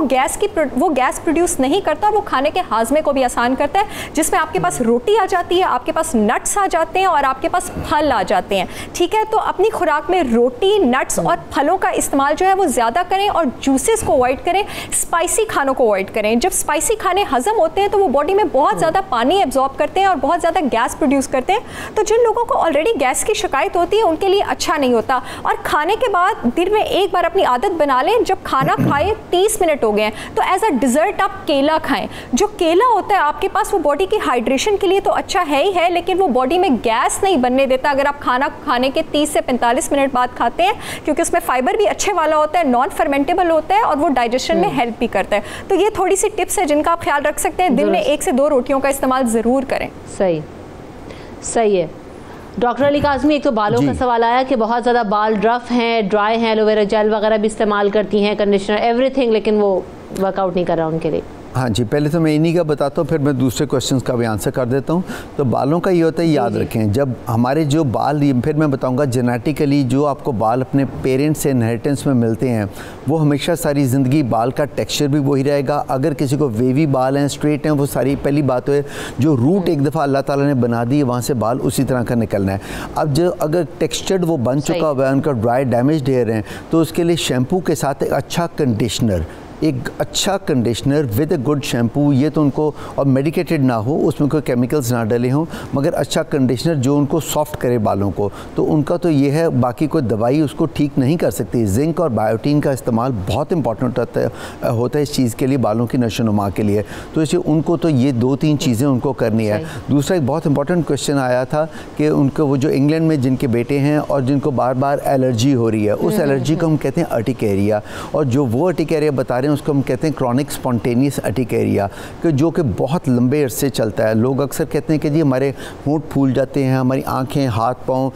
वो गैस प्रोड्यूस नहीं करता और वो खाने के हाजमे को भी आसान करता है, जिसमें आपके पास रोटी आ जाती है, आपके पास नट्स आ जाते हैं और आपके पास फल आ जाते हैं। ठीक है, तो अपनी खुराक में रोटी, नट्स और फलों का इस्तेमाल जो है वो ज़्यादा करें और जूसेस को अवॉइड करें, स्पाइसी खानों को अवॉइड करें। जब स्पाइसी खाने हजम होते हैं तो वो बॉडी में बहुत ज़्यादा पानी एब्जॉर्ब करते हैं और बहुत ज़्यादा गैस प्रोड्यूस करते हैं। तो जिन लोगों को ऑलरेडी गैस की शिकायत होती है उनके लिए अच्छा नहीं होता। और खाने के बाद दिन में एक बार अपनी आदत बना लें, जब खाना खाए 30 मिनट हो गए हैं तो एज अ डिज़र्ट आप केला खाएं। जो केला होता है आपके पास वो बॉडी की हाइड्रेशन के लिए तो अच्छा है ही है, लेकिन वो बॉडी में गैस नहीं बनने देता अगर आप खाना खाने के 30 से 45 मिनट बाद खाते हैं, क्योंकि उसमें फाइबर भी अच्छे वाला होता है, नॉन फर्मेंटेबल होता है और वो डाइजेशन में हेल्प भी करता है। तो ये थोड़ी सी टिप्स है जिनका आप ख्याल रख सकते हैं। दिन में 1 से 2 रोटियों का इस्तेमाल ज़रूर करें। सही है। डॉक्टर अली काज़मी, एक तो बालों का सवाल आया कि बहुत ज़्यादा बाल रफ हैं, ड्राई हैं, एलोवेरा जेल वगैरह भी इस्तेमाल करती हैं, कंडीशनर, एवरीथिंग, लेकिन वो वर्कआउट नहीं कर रहा उनके लिए। हाँ जी, पहले तो मैं इन्हीं का बताता हूँ, फिर मैं दूसरे क्वेश्चंस का भी आंसर कर देता हूँ। तो बालों का ये होता है, याद रखें, जब हमारे जो बाल, फिर मैं बताऊँगा जेनेटिकली जो आपको बाल अपने पेरेंट्स से इनहेरिटेंस में मिलते हैं, वो हमेशा सारी ज़िंदगी बाल का टेक्सचर भी वही रहेगा। अगर किसी को वेवी बाल हैं, स्ट्रेट हैं, वो सारी पहली बात है जो रूट एक दफ़ा अल्लाह ताला ने बना दी है, वहाँ से बाल उसी तरह का निकलना है। अब जो अगर टेक्सचर्ड वो बन चुका हुआ है, उनका ड्राई डैमेज हेयर हैं, तो उसके लिए शैम्पू के साथ एक अच्छा conditioner with a good shampoo, ये तो उनको, और मेडिकेटेड ना हो, उसमें कोई केमिकल्स ना डले हों, मगर अच्छा कंडीशनर जो उनको सॉफ्ट करे बालों को, तो उनका तो ये है। बाकी कोई दवाई उसको ठीक नहीं कर सकती। जिंक और बायोटीन का इस्तेमाल बहुत इंपॉर्टेंट होता है इस चीज़ के लिए, बालों की नशोनुमा के लिए। तो इसलिए उनको तो ये 2-3 चीज़ें उनको करनी है। दूसरा एक बहुत इंपॉर्टेंट क्वेश्चन आया था कि उनको, वो जो इंग्लैंड में जिनके बेटे हैं और जिनको बार बार एलर्जी हो रही है, उस एलर्जी को हम कहते हैं अर्टिकेरिया, और जो वो अर्टिकेरिया बता रहे हैं उसको हम कहते हैं क्रॉनिक स्पॉन्टेनियस अर्टिकेरिया, कि जो कि बहुत लंबे अरसे चलता है। लोग अक्सर कहते हैं कि जी हमारे होंठ फूल जाते हैं, हमारी आंखें, हाथ पाँव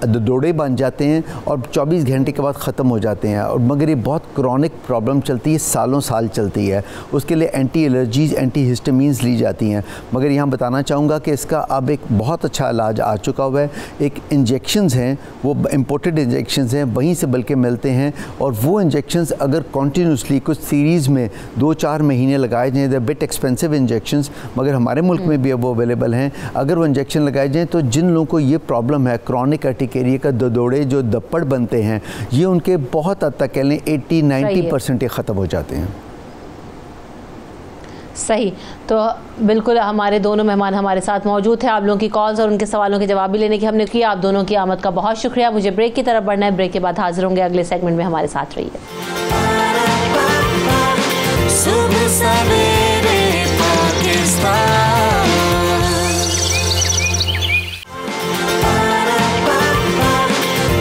दौड़े बन जाते हैं और 24 घंटे के बाद ख़त्म हो जाते हैं, और मगर ये बहुत क्रॉनिक प्रॉब्लम चलती है, सालों साल चलती है। उसके लिए एंटी एलर्जीज़, एंटी हिस्टामीन्स ली जाती हैं। मगर यहाँ बताना चाहूँगा कि इसका अब एक बहुत अच्छा इलाज आ चुका हुआ है। एक इंजेक्शंस हैं, वो इम्पोर्टेड इंजेक्शंस हैं, वहीं से बल्कि मिलते हैं, और वो इंजेक्शंस अगर कॉन्टीन्यूसली कुछ सीरीज़ में 2-4 महीने लगाए जाएँ, द बिट एक्सपेंसिव इंजेक्शंस, मगर हमारे मुल्क में भी अब वो अवेलेबल हैं। अगर वो इंजेक्शन लगाए जाएँ तो जिन लोगों को ये प्रॉब्लम है, क्रॉनिक अर्टिकेरिया का दौड़े जो दप्पड़ बनते हैं, ये उनके बहुत हद तक कह लें 80-90% ये ख़त्म हो जाते हैं। सही। तो बिल्कुल हमारे दोनों मेहमान हमारे साथ मौजूद थे। आप लोगों की कॉल्स और उनके सवालों के जवाब भी लेने की हमने किया। आप दोनों की आमद का बहुत शुक्रिया। मुझे ब्रेक की तरफ बढ़ना है, ब्रेक के बाद हाजिर होंगे अगले सेगमेंट में, हमारे साथ रहिए। सुबह सवेरे पाकिस्तान,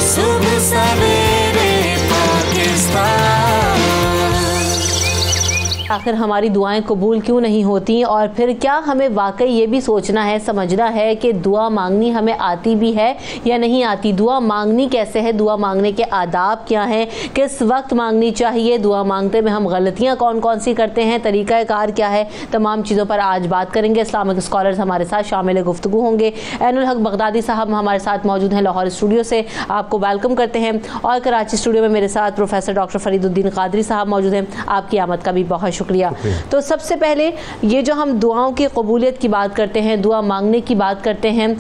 सुबह सवेरे पाकिस्तान। आखिर हमारी दुआएं कबूल क्यों नहीं होती, और फिर क्या हमें वाकई ये भी सोचना है, समझना है कि दुआ मांगनी हमें आती भी है या नहीं आती, दुआ मांगनी कैसे है, दुआ मांगने के आदाब क्या हैं, किस वक्त मांगनी चाहिए, दुआ मांगते में हम गलतियां कौन कौन सी करते हैं, तरीक़ाकार क्या है, तमाम चीज़ों पर आज बात करेंगे। इस्लामिक स्कॉलर्स हमारे साथ शामिल गुफ्तगू होंगे। ऐनुल हक बगदादी साहब हमारे साथ मौजूद हैं लाहौर स्टूडियो से, आपको वेलकम करते हैं। और कराची स्टूडियो में मेरे साथ प्रोफेसर डॉक्टर फरीदुद्दीन कादरी साहब मौजूद हैं, आपकी आमद का भी बहुत शुक्रिया। तो सबसे पहले ये जो हम दुआओं की कबूलियत की बात करते हैं, दुआ मांगने की बात करते हैं,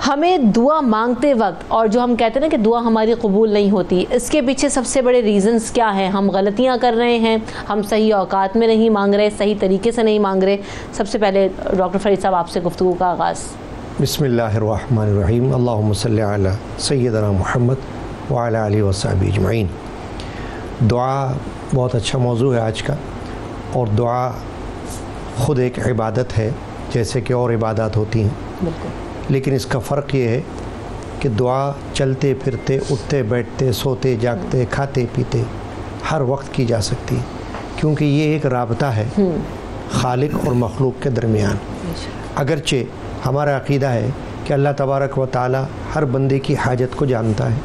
हमें दुआ मांगते वक्त, और जो हम कहते हैं ना कि दुआ हमारी कबूल नहीं होती, इसके पीछे सबसे बड़े रीज़न्स क्या हैं? हम गलतियां कर रहे हैं, हम सही औकात में नहीं मांग रहे, सही तरीके से नहीं मांग रहे। सबसे पहले डॉक्टर फरीद साहब आपसे गुफ्तगू का आगाज़। बिस्मिल्लाहिर्रहमानिर्रहीम, अल्लाहुम्मा सल्ली अला सय्यदना मुहम्मद व अला आलिहि व सहबिहि अजमईन। दुआ बहुत अच्छा मौजू है आज का, और दुआ ख़ुद एक इबादत है जैसे कि और इबादत होती हैं, लेकिन इसका फ़र्क ये है कि दुआ चलते फिरते, उठते बैठते, सोते जागते, खाते पीते हर वक्त की जा सकती है, क्योंकि ये एक राबता है खालिक और मखलूक के दरमियान। अगरचे हमारा अक़ीदा है कि अल्लाह तबारक व ताला हर बंदे की हाजत को जानता है,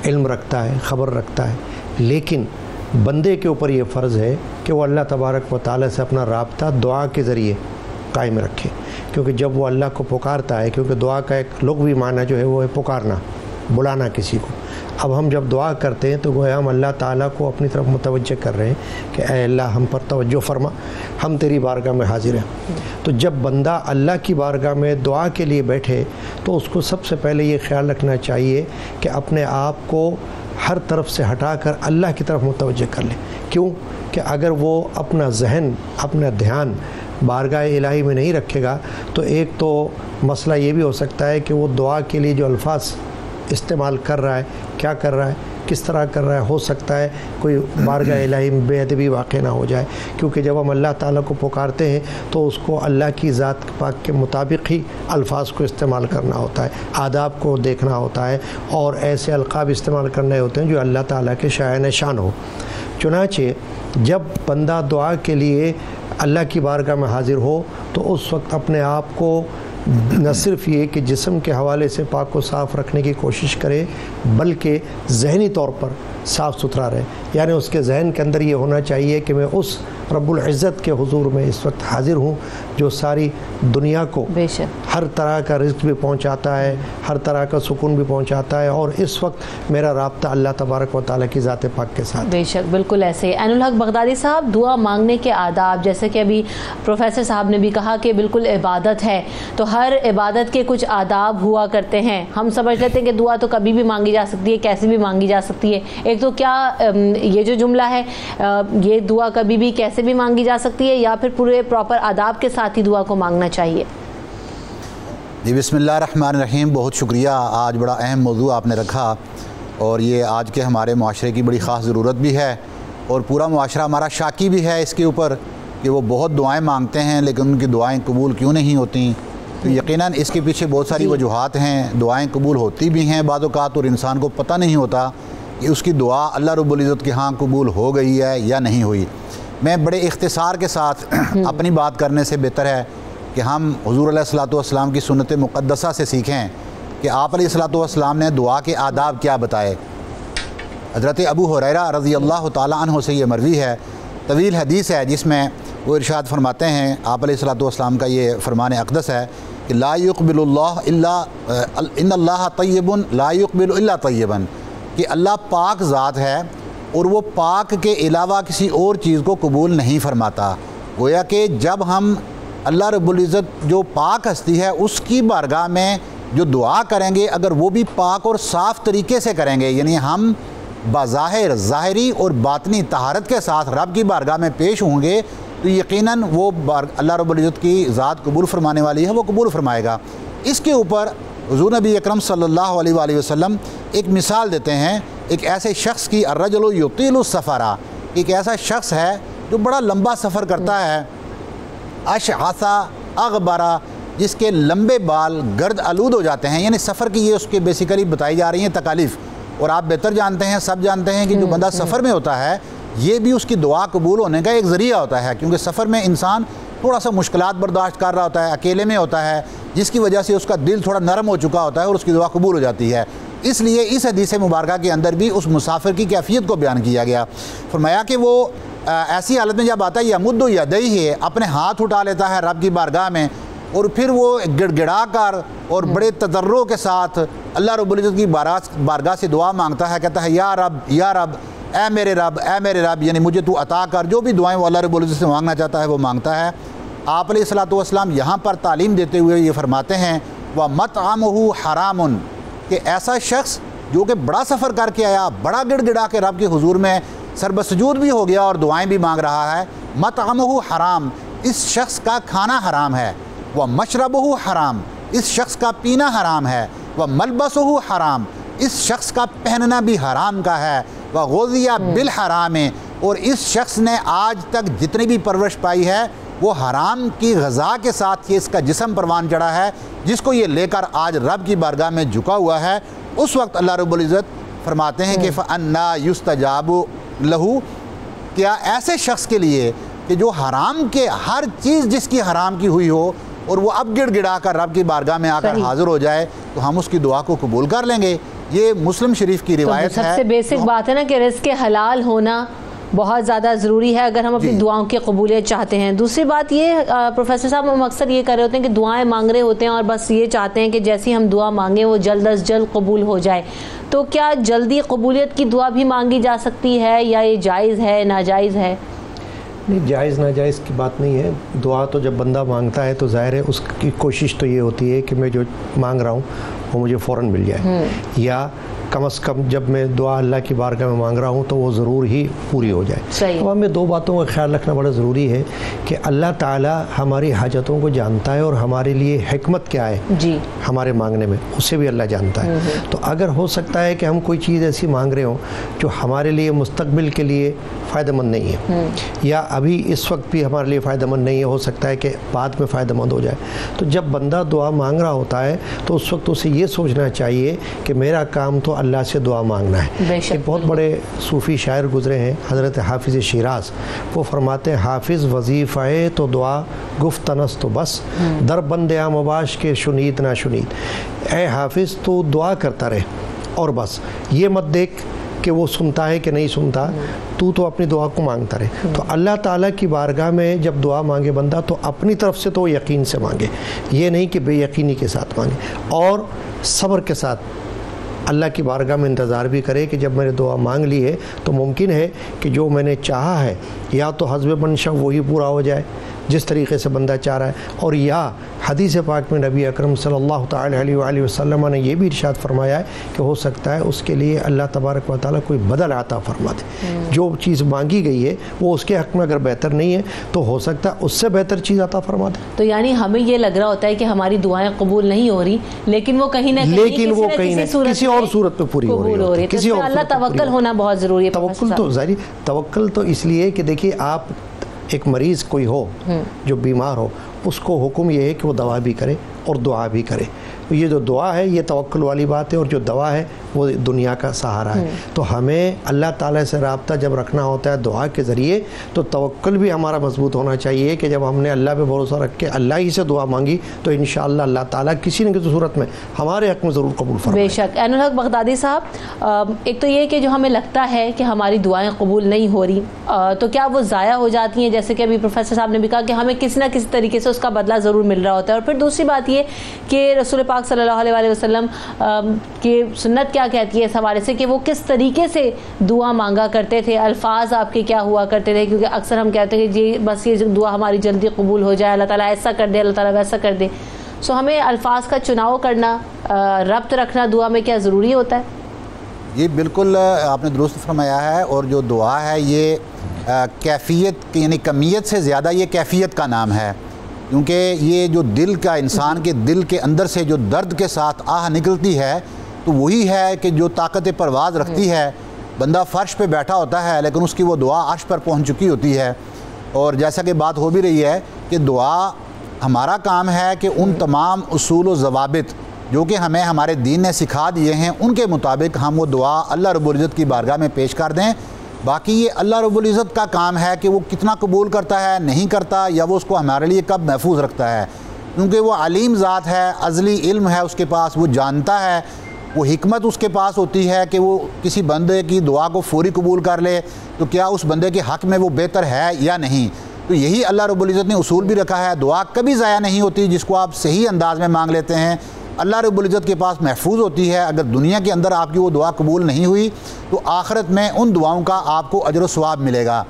इल्म रखता है, ख़बर रखता है, लेकिन बंदे के ऊपर ये फ़र्ज़ है कि वो अल्लाह तबारक व ताला से अपना राब्ता दुआ के ज़रिए कायम रखे, क्योंकि जब वो अल्लाह को पुकारता है, क्योंकि दुआ का एक लुग़वी माना जो है वो है पुकारना, बुलाना किसी को। अब हम जब दुआ करते हैं तो गोया हम अल्लाह ताला को अपनी तरफ मुतवज्जह कर रहे हैं कि ऐ अल्लाह हम पर तवज्जो फरमा, हम तेरी बारगाह में हाजिर हैं। तो जब बंदा अल्लाह की बारगाह में दुआ के लिए बैठे तो उसको सबसे पहले ये ख्याल रखना चाहिए कि अपने आप को हर तरफ से हटाकर अल्लाह की तरफ मुतवज्जह कर ले। क्यों कि अगर वो अपना जहन, अपना ध्यान बारगाह इलाही में नहीं रखेगा तो एक तो मसला ये भी हो सकता है कि वो दुआ के लिए जो अल्फाज इस्तेमाल कर रहा है, क्या कर रहा है, किस तरह कर रहा है, हो सकता है कोई बारगाह इलाही में बेअदबी वाक़ई ना हो जाए, क्योंकि जब हम अल्लाह ताला को पुकारते हैं तो उसको अल्लाह की ज़ात पाक के मुताबिक ही अल्फाज को इस्तेमाल करना होता है, आदाब को देखना होता है, और ऐसे अलक़ाब इस्तेमाल करने होते हैं जो अल्लाह ताला के शान शान हो। चुनाचे जब बंदा दुआ के लिए अल्लाह की बारगाह में हाज़िर हो तो उस वक्त अपने आप को न सिर्फ ये कि जिस्म के हवाले से पाक को साफ़ रखने की कोशिश करे, बल्कि ज़हनी तौर पर साफ़ सुथरा रहे, यानी उसके जहन के अंदर ये होना चाहिए कि मैं उस रब्बुल इज़्ज़त के हुजूर में इस वक्त हाजिर हूँ जो सारी दुनिया को हर तरह का रिज़्क़ भी पहुँचाता है, हर तरह का सुकून भी पहुँचाता है, और इस वक्त मेरा राब्ता अल्लाह तबारक व तआला की ज़ात पाक के साथ। बेशक, बिल्कुल ऐसे ही। ऐनुल हक बगदादी साहब, दुआ मांगने के आदाब, जैसे कि अभी प्रोफेसर साहब ने भी कहा कि बिल्कुल इबादत है, तो हर इबादत के कुछ आदाब हुआ करते हैं। हम समझ लेते हैं कि दुआ तो कभी भी मांगी जा सकती है, कैसे भी मांगी जा सकती है। एक तो क्या ये जो जुमला है, ये दुआ कभी भी कैसे भी मांगी जा सकती है, या फिर पूरे प्रॉपर आदाब के साथ ही दुआ को मांगना चाहिए? जी, बिस्मिल्लाहिर्रहमानिर्रहीम। बहुत शुक्रिया, आज बड़ा अहम मौजू आपने रखा, और ये आज के हमारे माशरे की बड़ी ख़ास ज़रूरत भी है, और पूरा माशरा हमारा शाकी भी है इसके ऊपर कि वो बहुत दुआएं मांगते हैं लेकिन उनकी दुआएं कबूल क्यों नहीं होती। तो यकीनन इसके पीछे बहुत सारी वजूहात हैं। दुआएं कबूल होती भी हैं बाज़ औक़ात, और इंसान को पता नहीं होता कि उसकी दुआ अल्लाह रब्बुल इज़्ज़त के यहाँ कबूल हो गई है या नहीं हुई। मैं बड़े इख्तिसार के साथ अपनी बात करने से बेहतर है कि हम हुज़ूर अलैहिस्सलातु वस्सलाम की सुन्नत मुक़द्दसा से सीखें कि आप अलैहिस्सलातु वस्सलाम ने दुआ के आदाब क्या बताए। हज़रत अबू हुरैरा रज़ियल्लाहु ताला अन्हु से ये मरवी है, तवील हदीस है, जिसमें वो इरशाद फरमाते हैं, आप अलैहिस्सलातु वस्सलाम का ये फरमान अक़दस है कि ला युक़बिलुल्लाह इल्ला इन्नल्लाह तय्यबुन ला युक़बिलु इल्ला तय्यबन, कि अल्लाह पाक ज़ात है और वो पाक के अलावा किसी और चीज़ को कबूल नहीं फरमाता। गोया कि जब हम अल्लाह रब्बुल इज़्ज़त जो पाक हस्ती है उसकी बारगाह में जो दुआ करेंगे, अगर वो भी पाक और साफ़ तरीके से करेंगे, यानी हम बाज़ाहिर ज़ाहिरी और बातनी तहारत के साथ रब की बारगाह में पेश होंगे, तो यकीनन वो अल्लाह रब्बुल इज़्ज़त की ज़ात कबूल फरमाने वाली है, वो कबूल फरमाएगा। इसके ऊपर हुज़ूर नबी अकरम सल्लल्लाहु अलैहि वसल्लम एक मिसाल देते हैं एक ऐसे शख्स की, अर्रजुलु युतीलु सफ़रा, एक ऐसा शख्स है जो बड़ा लंबा सफ़र करता है, अशअसा अगबरा, जिसके लंबे बाल गर्द आलूद हो जाते हैं, यानी सफ़र की ये उसके बेसिकली बताई जा रही हैं तकालीफ़। और आप बेहतर जानते हैं, सब जानते हैं कि जो बंदा सफ़र में होता है ये भी उसकी दुआ कबूल होने का एक ज़रिया होता है, क्योंकि सफ़र में इंसान थोड़ा सा मुश्किलात बर्दाश्त कर रहा होता है, अकेले में होता है, जिसकी वजह से उसका दिल थोड़ा नरम हो चुका होता है और उसकी दुआ कबूल हो जाती है। इसलिए इस हदीस मुबारका के अंदर भी उस मुसाफिर की कैफियत को बयान किया गया। फरमाया कि वो ऐसी हालत में जब आता है यमुद्दु यदैहि, अपने हाथ उठा लेता है रब की बारगाह में, और फिर वो गिड़गिड़ा कर और बड़े तजर्रो के साथ अल्लाह रब्बुल इज़्ज़त की बारगाह से दुआ मांगता है। कहता है या रब, ए मेरे रब, ए मेरे रब, यानी मुझे तू अता कर। जो भी दुआएं वो अल्लाह रब्बुल इज़्ज़त से मांगना चाहता है वो मांगता है। आप अलैहिस्सलातु वस्सलाम यहाँ पर तालीम देते हुए ये फरमाते हैं व मतअमुहु हरामुन, कि ऐसा शख्स जो कि बड़ा सफ़र करके आया, बड़ा गिड़गिड़ा के रब के हुजूर में सरबसजूद भी हो गया और दुआएं भी मांग रहा है, मतअमुहु हराम, इस शख्स का खाना हराम है। व मशरबुहु हराम, इस शख्स का पीना हराम है। व मलबसुहु हराम, इस शख्स का पहनना भी हराम का है। व ग़ुज़िया बिल हराम, और इस शख्स ने आज तक जितनी भी परवरिश पाई है वो हराम की ग़ज़ा के साथ ये इसका जिस्म परवान चढ़ा है, जिसको ये लेकर आज रब की बारगाह में झुका हुआ है। उस वक्त अल्लाह रब्बुल इज़्ज़त फरमाते हैं कि फ़अन्ना युस्तजाबु लहू, क्या ऐसे शख्स के लिए कि जो हराम के हर चीज़ जिसकी हराम की हुई हो और वो अब गिड़गिड़ा कर रब की बारगाह में आकर हाजिर हो जाए, तो हम उसकी दुआ को कबूल कर लेंगे। ये मुस्लिम शरीफ की रिवायत है। सबसे बेसिक बात है ना कि रिज़्क़ के हलाल होना बहुत ज़्यादा ज़रूरी है अगर हम अपनी दुआओं की कबूलियत चाहते हैं। दूसरी बात ये प्रोफेसर साहब, हम अक्सर ये कर रहे होते हैं कि दुआएं मांग रहे होते हैं और बस ये चाहते हैं कि जैसी हम दुआ मांगें वो जल्द अज जल्द कबूल हो जाए। तो क्या जल्दी कबूलियत की दुआ भी मांगी जा सकती है, या ये जायज़ है, नाजायज़ है? नहीं, जायज़ नाजायज़ की बात नहीं है। दुआ तो जब बंदा मांगता है तो ज़ाहिर है उसकी कोशिश तो ये होती है कि मैं जो मांग रहा हूँ वो मुझे फ़ौरन मिल जाए, या कम से कम जब मैं दुआ अल्लाह की बारगाह में मांग रहा हूँ तो वो ज़रूर ही पूरी हो जाए। अब हमें दो बातों का ख्याल रखना बड़ा ज़रूरी है कि अल्लाह ताला हमारी हाजतों को जानता है और हमारे लिए हिकमत क्या है जी हमारे मांगने में, उसे भी अल्लाह जानता है। तो अगर हो सकता है कि हम कोई चीज़ ऐसी मांग रहे हों जो हमारे लिए मुस्तकबिल के लिए फ़ायदेमंद नहीं है, या अभी इस वक्त भी हमारे लिए फ़ायदेमंद नहीं है, हो सकता है कि बाद में फ़ायदेमंद हो जाए। तो जब बंदा दुआ मांग रहा होता है तो उस वक्त उसे ये सोचना चाहिए कि मेरा काम तो अल्लाह से दुआ मांगना है। एक बहुत बड़े सूफ़ी शायर गुज़रे हैं, हज़रत हाफिज़ शिराज़, वो फरमाते हैं हाफिज़ वजीफ़ाए तो दुआ गुफ्तनस तो बस, दर बंदे आमबाश के शुनीद ना शुनीद। ए हाफिज़ तो दुआ करता रहे और बस, ये मत देख कि वो सुनता है कि नहीं सुनता, तू तो अपनी दुआ को मांगता रहे। तो अल्लाह ताला की बारगाह में जब दुआ मांगे बंदा तो अपनी तरफ से तो यकीन से मांगे, ये नहीं कि बेयकीनी के साथ मांगे, और सब्र के साथ अल्लाह की बारगाह में इंतज़ार भी करे कि जब मैंने दुआ मांग ली है तो मुमकिन है कि जो मैंने चाहा है या तो हस्ब मंशा वही पूरा हो जाए जिस तरीक़े से बंदा चाह रहा है, और या हदीस पाक में नबी अकरम सल्लल्लाहु अलैहि वसल्लम ने यह भी इरशाद फरमाया है कि हो सकता है उसके लिए अल्लाह तबारक व तआला कोई बदल आता फरमा दे। जो चीज़ मांगी गई है वो उसके हक़ में अगर बेहतर नहीं है तो हो सकता है उससे बेहतर चीज़ आता फरमा दे। तो यानी हमें ये लग रहा होता है कि हमारी दुआएं कबूल नहीं हो रही, लेकिन वो कहीं ना कहीं किसी और सूरत में पूरी हो रही है। किसी और अल्लाह तवक्कल होना बहुत ज़रूरी है। तवक्कुल तो ज़ाहिर, तवक्कुल तो इसलिए कि देखिए आप एक मरीज़ कोई हो जो बीमार हो, उसको हुक्म ये है कि वो दवा भी करे और दुआ भी करे। तो ये जो दुआ है ये तवक्कुल वाली बात है, और जो दवा है वो दुनिया का सहारा है। तो हमें अल्लाह ताला से रब्ता जब रखना होता है दुआ के ज़रिए, तो तवक्कुल भी हमारा मजबूत होना चाहिए कि जब हमने अल्लाह पे भरोसा रख के अल्लाह ही से दुआ मांगी तो इंशाअल्लाह अल्लाह ताला किसी न किसी सूरत में हमारे हक़ में ज़रूर कबूल फरमाएगा। बेशक। ऐनुल हक बगदादी साहब, एक तो ये कि जो हमें लगता है कि हमारी दुआएँ कबूल नहीं हो रही, तो क्या वो ज़ाया हो जाती हैं? जैसे कि अभी प्रोफेसर साहब ने भी कहा कि हमें किसी न किसी तरीके से उसका बदला ज़रूर मिल रहा होता है। और फिर दूसरी बात ये कि रसूल पाक सल्लल्लाहु अलैहि वसल्लम की सुन्नत क्या कहती है इस हवाले से कि वो किस तरीके से दुआ मांगा करते थे, अल्फाज आपके क्या हुआ करते थे? क्योंकि अक्सर हम कहते हैं कि जी बस ये दुआ हमारी जल्दी कबूल हो जाए, अल्लाह ताला ऐसा कर दे, अल्लाह ताला वैसा कर दे। सो हमें अल्फाज का चुनाव करना, रब्त रखना दुआ में क्या ज़रूरी होता है? ये बिल्कुल आपने दुरुस्त फरमाया है। और जो दुआ है ये कैफियत यानी कमियत से ज़्यादा ये कैफियत का नाम है, क्योंकि ये जो दिल का, इंसान के दिल के अंदर से जो दर्द के साथ आह निकलती है तो वही है कि जो ताकत परवाज़ रखती है। बंदा फ़र्श पे बैठा होता है लेकिन उसकी वो दुआ अर्श पर पहुंच चुकी होती है। और जैसा कि बात हो भी रही है कि दुआ हमारा काम है कि उन तमाम उसूल व ज़वाबित जो कि हमें हमारे दीन ने सिखा दिए हैं उनके मुताबिक हम वो दुआ अल्लाह रब्बुल इज़्ज़त की बारगाह में पेश कर दें। बाकी ये अल्लाह रब्बुल इज़्ज़त का काम है कि वो कितना कबूल करता है, नहीं करता, या वो उसको हमारे लिए कब महफूज रखता है, क्योंकि वो अलीम ज़ात है, अज़ली इल्म है उसके पास, वो जानता है, वो हिकमत उसके पास होती है कि वो किसी बंदे की दुआ को फौरी कबूल कर ले तो क्या उस बंदे के हक़ में वो बेहतर है या नहीं। तो यही अल्लाह रब्बुल इज़्ज़त ने उसूल भी रखा है। दुआ कभी ज़ाया नहीं होती, जिसको आप सही अंदाज में मांग लेते हैं अल्लाह रब्बुल इज़्ज़त के पास महफूज होती है। अगर दुनिया के अंदर आपकी वो दुआ कबूल नहीं हुई तो आखिरत में उन दुआओं का आपको अजर व सवाब मिलेगा।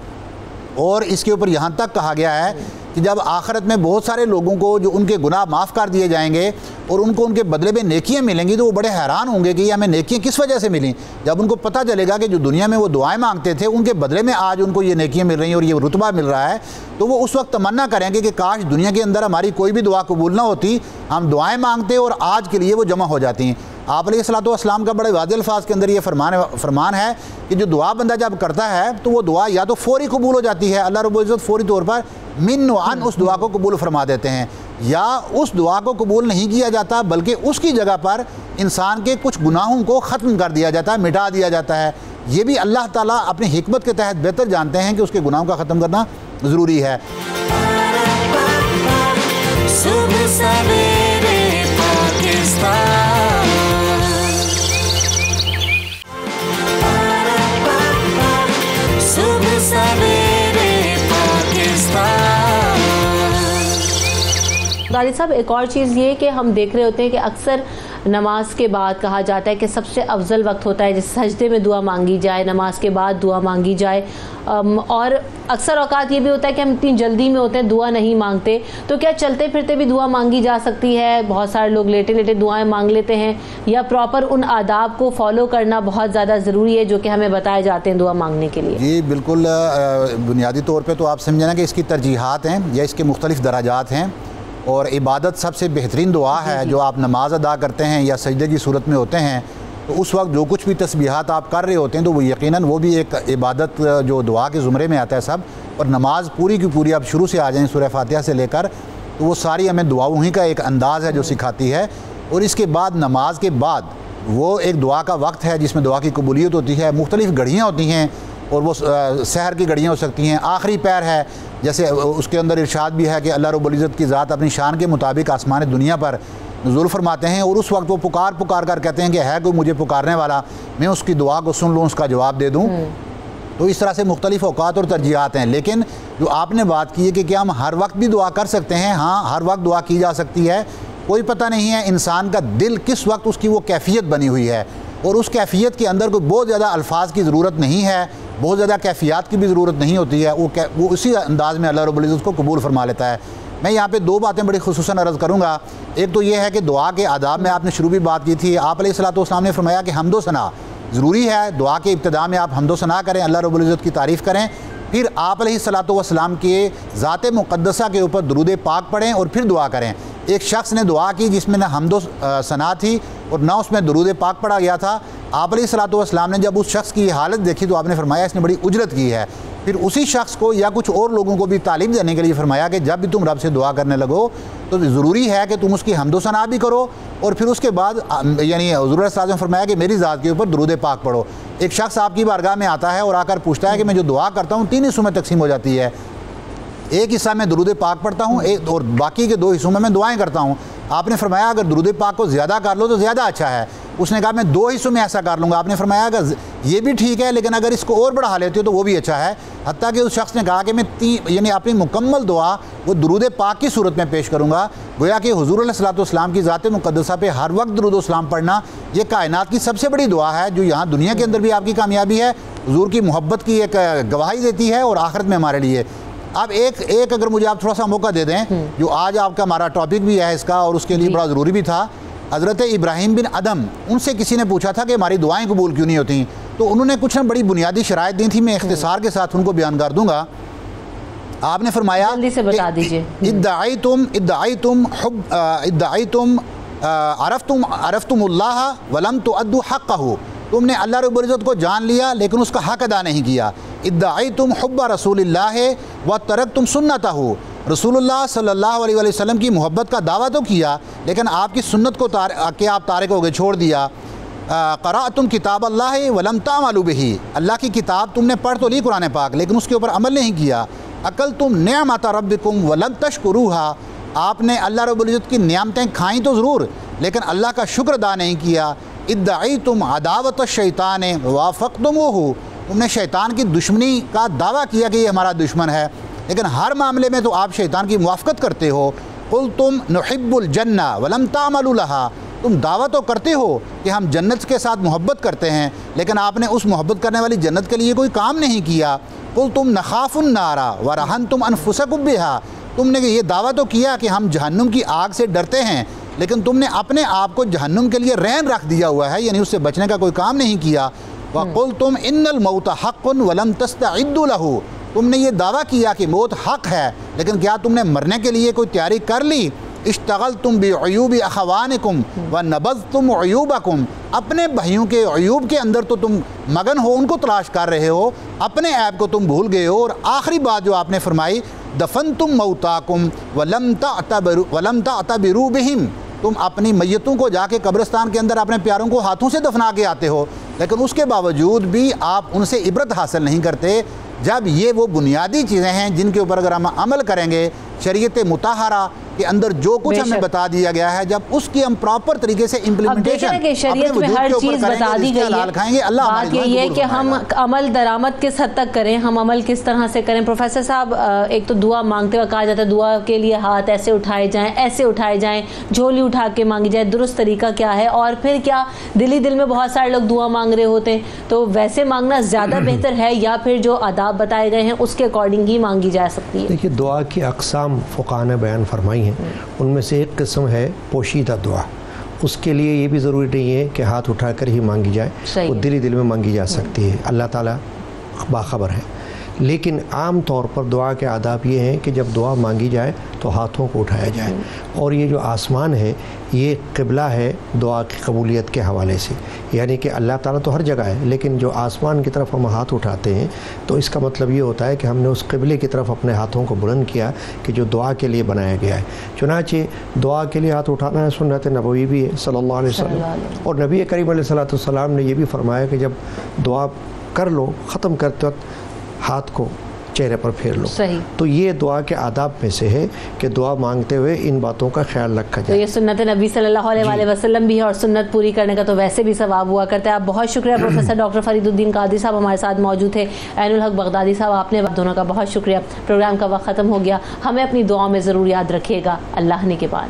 और इसके ऊपर यहाँ तक कहा गया है कि जब आखिरत में बहुत सारे लोगों को जो उनके गुनाह माफ़ कर दिए जाएंगे और उनको उनके बदले में नेकियां मिलेंगी तो वो बड़े हैरान होंगे कि ये हमें नेकियां किस वजह से मिली। जब उनको पता चलेगा कि जो दुनिया में वो दुआएं मांगते थे उनके बदले में आज उनको ये नेकियां मिल रही हैं और ये रुतबा मिल रहा है, तो वो उस वक्त तमन्ना करेंगे कि काश दुनिया के अंदर हमारी कोई भी दुआ कबूल ना होती, हम दुआएँ मांगते और आज के लिए वो जमा हो जाती हैं। आप अलैहिस्सलाम का बड़े वाज़ेह अल्फाज के अंदर ये फरमान है कि जो दुआ बंदा जब करता है तो वो दुआ या तो फौरी कबूल हो जाती है, अल्लाह रब्बुल इज़्ज़त फौरी तौर पर मिन व अन उस दुआ को कबूल फरमा देते हैं, या उस दुआ को कबूल नहीं किया जाता बल्कि उसकी जगह पर इंसान के कुछ गुनाहों को ख़त्म कर दिया जाता है, मिटा दिया जाता है। ये भी अल्लाह ताला अपनी हिकमत के तहत बेहतर जानते हैं कि उसके गुनाहों का ख़त्म करना ज़रूरी है। सुबह सवेरे पाकिस्तान, सुबह सवेरे पाकिस्तान। गालिब साहब, एक और चीज़ ये कि हम देख रहे होते हैं कि अक्सर नमाज के बाद कहा जाता है कि सबसे अफजल वक्त होता है जिस सजदे में दुआ मांगी जाए, नमाज के बाद दुआ मांगी जाए। और अक्सर औकात ये भी होता है कि हम इतनी जल्दी में होते हैं, दुआ नहीं मांगते, तो क्या चलते फिरते भी दुआ मांगी जा सकती है? बहुत सारे लोग लेटे लेटे दुआएं मांग लेते हैं, या प्रॉपर उन आदाब को फॉलो करना बहुत ज़्यादा ज़रूरी है जो कि हमें बताए जाते हैं दुआ मांगने के लिए? जी बिल्कुल, बुनियादी तौर पर तो आप समझे ना कि इसकी तरजीहात हैं या इसके मुख्तलिफ दराजात हैं, और इबादत सबसे बेहतरीन दुआ है जो आप नमाज अदा करते हैं या सजदे की सूरत में होते हैं, तो उस वक्त जो कुछ भी तस्बीहात आप कर रहे होते हैं तो वो यकीनन वो भी एक इबादत जो दुआ के ज़ुमरे में आता है सब। और नमाज पूरी की पूरी आप शुरू से आ जाएँ सूरह फातिहा से लेकर, तो वो सारी हमें दुआओं ही का एक अंदाज़ है जो सिखाती है। और इसके बाद नमाज के बाद वो एक दुआ का वक्त है जिसमें दुआ की कबूलियत होती है। मुख्तलिफ़ घड़ियाँ होती हैं और वो सहर की घड़ियाँ हो सकती हैं, आखिरी पैर है, जैसे उसके अंदर इरशाद भी है कि अल्लाह रब्बुल इज़्ज़त की ज़ात अपनी शान के मुताबिक आसमान दुनिया पर नुज़ूल फरमाते हैं और उस वक्त वो पुकार पुकार कर कहते हैं कि है कोई मुझे पुकारने वाला, मैं उसकी दुआ को सुन लूँ, उसका जवाब दे दूँ। तो इस तरह से मुख्तलिफ औकात और तरजीहात हैं। लेकिन जो आपने बात की है कि क्या हम हर वक्त भी दुआ कर सकते हैं, हाँ हर वक्त दुआ की जा सकती है। कोई पता नहीं है इंसान का दिल किस वक्त उसकी वो कैफियत बनी हुई है, और उस कैफियत के अंदर कोई बहुत ज़्यादा अल्फाज की ज़रूरत नहीं है, बहुत ज़्यादा कैफियत की भी ज़रूरत नहीं होती है। वो उसी अंदाज में अल्लाह रब्बुल इज़्ज़त को कबूल फरमा लेता है। मैं यहाँ पे 2 बातें बड़ी खुसूसन अर्ज़ करूँगा। एक तो ये है कि दुआ के आदाब में आपने शुरू भी बात की थी। आप अलैहिस्सलाम ने फरमाया कि हम्दो सना ज़रूरी है, दुआ के इब्तिदा में आप हम्दो सना करें, अल्लाह रब्बुल इज़्ज़त की तारीफ़ करें, फिर आप अलैहिस्सलाम के ज़ात मुक़द्दसा के ऊपर दुरूद पाक पढ़ें और फिर दुआ करें। एक शख्स ने दुआ की जिसमें न हम्दो सना थी और ना उसमें दुरूद पाक पढ़ा गया था। आप अलैहिस्सलाम ने जब उस शख्स की हालत देखी तो आपने फरमाया इसने बड़ी उजरत की है। फिर उसी शख्स को या कुछ और लोगों को भी तालीम देने के लिए फरमाया कि जब भी तुम रब से दुआ करने लगो तो ज़रूरी है कि तुम उसकी हम्दो सना भी करो और फिर उसके बाद यानी हुज़ूर ने फरमाया कि मेरी ज़ात के ऊपर दुरूद पाक पढ़ो। एक शख्स आपकी बारगाह में आता है और आकर पूछता है कि मैं जो दुआ करता हूँ 3 हिस्सों में तकसीम हो जाती है, एक हिस्सा में दुरूद पाक पढ़ता हूँ और बाकी के 2 हिस्सों में मैं दुआएं करता हूँ। आपने फरमाया अगर दुरूद पाक को ज़्यादा कर लो तो ज़्यादा अच्छा है। उसने कहा मैं 2 हिस्सों में ऐसा कर लूँगा। आपने फरमाया अगर ये भी ठीक है लेकिन अगर इसको और बढ़ा लेते हो तो वो भी अच्छा है। हत्ता कि उस शख्स ने कहा कि मैं यानी अपनी मुकम्मल दुआ वो दुरूद पाक की सूरत में पेश करूँगा। गोया कि हुज़ूर अलैहिस्सलाम की ज़ात मुक़द्दसा पे हर वक्त दुरूद सलाम पढ़ना ये कायनात की सबसे बड़ी दुआ है, जो यहाँ दुनिया के अंदर भी आपकी कामयाबी है, हुज़ूर की मोहब्बत की एक गवाही देती है और आखिरत में हमारे लिए। अब एक अगर मुझे आप थोड़ा सा मौका दे दें, जो आज आपका हमारा टॉपिक भी है इसका और उसके लिए बड़ा ज़रूरी भी था। हज़रत इब्राहीम बिन अदम, उनसे किसी ने पूछा था कि हमारी दुआएं कबूल क्यों नहीं होती, तो उन्होंने कुछ ना बड़ी बुनियादी शराइत दी थी। मैं इख्तिसार के साथ उनको बयान कर दूंगा। आपने फरमाया जल्दी से बता दीजिए। अरफ्तुमुल्लाह वलम तुअद्दु हक़्क़हु, तुमने अल्लाह रब्बुल इज़्ज़त को जान लिया लेकिन उसका हक़ अदा नहीं किया। इद्दाईतुम हुब्ब रसूलिल्लाह व तरक्तुम सुन्नतहु, रसूलुल्लाह सल्लल्लाहु अलैहि वसल्लम की मोहब्बत का दावा तो किया लेकिन आपकी सुन्नत को आप तारिक हो गए, छोड़ दिया। क़राअतुम किताब अल्लाह वलम तामलू बिही, अल्लाह की किताब तुमने पढ़ तो ली कुरान पाक लेकिन उसके ऊपर अमल नहीं किया। अकल तुम निअमत रब्बिकुम वलम तशकुरूहा, आपने अल्लाह रब्बुल इज़्ज़त की नियामतें खाई तो ज़रूर लेकिन अल्लाह का शुक्र अदा नहीं किया। इद्दाईतुम अदावत शैतान वाफ़क़्तुमूहु, तुमने शैतान की दुश्मनी का दावा किया कि ये हमारा दुश्मन है लेकिन हर मामले में तो आप शैतान की मुवाफ़क़त करते हो। कुल तुम नुहिब्बुल जन्ना वलम तामलू लहा, तुम दावा तो करते हो कि हम जन्नत के साथ मोहब्बत करते हैं लेकिन आपने उस मोहब्बत करने वाली जन्नत के लिए कोई काम नहीं किया। कुल तुम नखाफ़ुन नारा व रहनतुम अनफुसकुम बिहा, तुमने ये दावा तो किया कि हम जहन्नुम की आग से डरते हैं लेकिन तुमने अपने आप को जहन्नुम के लिए रहन रख दिया हुआ है, यानी उससे बचने का कोई काम नहीं किया। वक़ुल तुम इन्नल मौत हक़्क़ुन वलम तस्तइद्दु लहू, तुमने ये दावा किया कि मौत हक़ है लेकिन क्या तुमने मरने के लिए कोई तैयारी कर ली। इश्तगल तुम बेअयूबि अख़वानिकुम व नबज़ तुम अयूबकुम, अपने भाइयों के अयूब के अंदर तो तुम मगन हो, उनको तलाश कर रहे हो, अपने ऐब को तुम भूल गए हो। और आखिरी बात जो आपने फरमाई, दफन तुम मौताकुम वलम तअतबिरू बिहिम, तुम अपनी मैयतों को जाके कब्रिस्तान के अंदर अपने प्यारों को हाथों से दफना के आते हो लेकिन उसके बावजूद भी आप उनसे इबरत हासिल नहीं करते। जब ये वो बुनियादी चीज़ें हैं जिनके ऊपर अगर हम अमल करेंगे, शरीयत मुताहरा के अंदर जो कुछ हमें बता दिया गया है, जब उसकी हम प्रॉपर तरीके से इम्प्लीमेंटेशन शरीयत में हर चीज़ बता दी गई है, खाएंगे। अल्लाह बात यही है कि हम अमल दरामद किस हद तक करें, हम अमल किस तरह से करें। प्रोफेसर साहब, एक तो दुआ मांगते हुए कहा जाता है दुआ के लिए हाथ ऐसे उठाए जाएं, ऐसे उठाए जाएं, झोली उठा के मांगी जाए, दुरुस्त तरीका क्या है? और फिर क्या दिली दिल में बहुत सारे लोग दुआ मांग रहे होते हैं, तो वैसे मांगना ज़्यादा बेहतर है या फिर जो आदाब बताए गए हैं उसके अकॉर्डिंग ही मांगी जा सकती है? देखिए, दुआ की अक़साम फ़ुक़हा ने बयान फरमाई हैं, उनमें से एक किस्म है पोशीदा दुआ। उसके लिए ये भी ज़रूरी नहीं है कि हाथ उठाकर ही मांगी जाए, वो दिली दिल में मांगी जा सकती है, अल्लाह ताला बाखबर है। लेकिन आम तौर पर दुआ के आदाब ये हैं कि जब दुआ मांगी जाए तो हाथों को उठाया जाए, और ये जो आसमान है ये क़िबला है दुआ की कबूलियत के हवाले से, यानी कि अल्लाह ताला तो हर जगह है लेकिन जो आसमान की तरफ हम हाथ उठाते हैं तो इसका मतलब ये होता है कि हमने उस क़िबले की तरफ अपने हाथों को बुलंद किया कि जो दुआ के लिए बनाया गया है। चुनांचे दुआ के लिए हाथ उठाना है सुन्नत नबवी भी है सल्लल्लाहु अलैहि वसल्लम, और नबी करीम अलैहि सल्लम ने ये भी फरमाया कि जब दुआ कर लो, ख़त्म करते वक्त हाथ को चेहरे पर फेर लो। सही। तो ये दुआ के आदाब में से है कि दुआ मांगते हुए इन बातों का ख्याल रखा जाए। तो ये सुन्नत नबी सल्लल्लाहु अलैहि वसल्लम भी है और सुन्नत पूरी करने का तो वैसे भी सवाब हुआ करता है। आप बहुत शुक्रिया प्रोफेसर डॉक्टर फरीदुद्दीन कादरी साहब हमारे साथ मौजूद थे। ऐनुल हक बगदादी साहब, आपने दोनों का बहुत शुक्रिया। प्रोग्राम का वक्त ख़त्म हो गया, हमें अपनी दुआओं में ज़रूर याद रखिएगा। अल्लाह ने के बाद।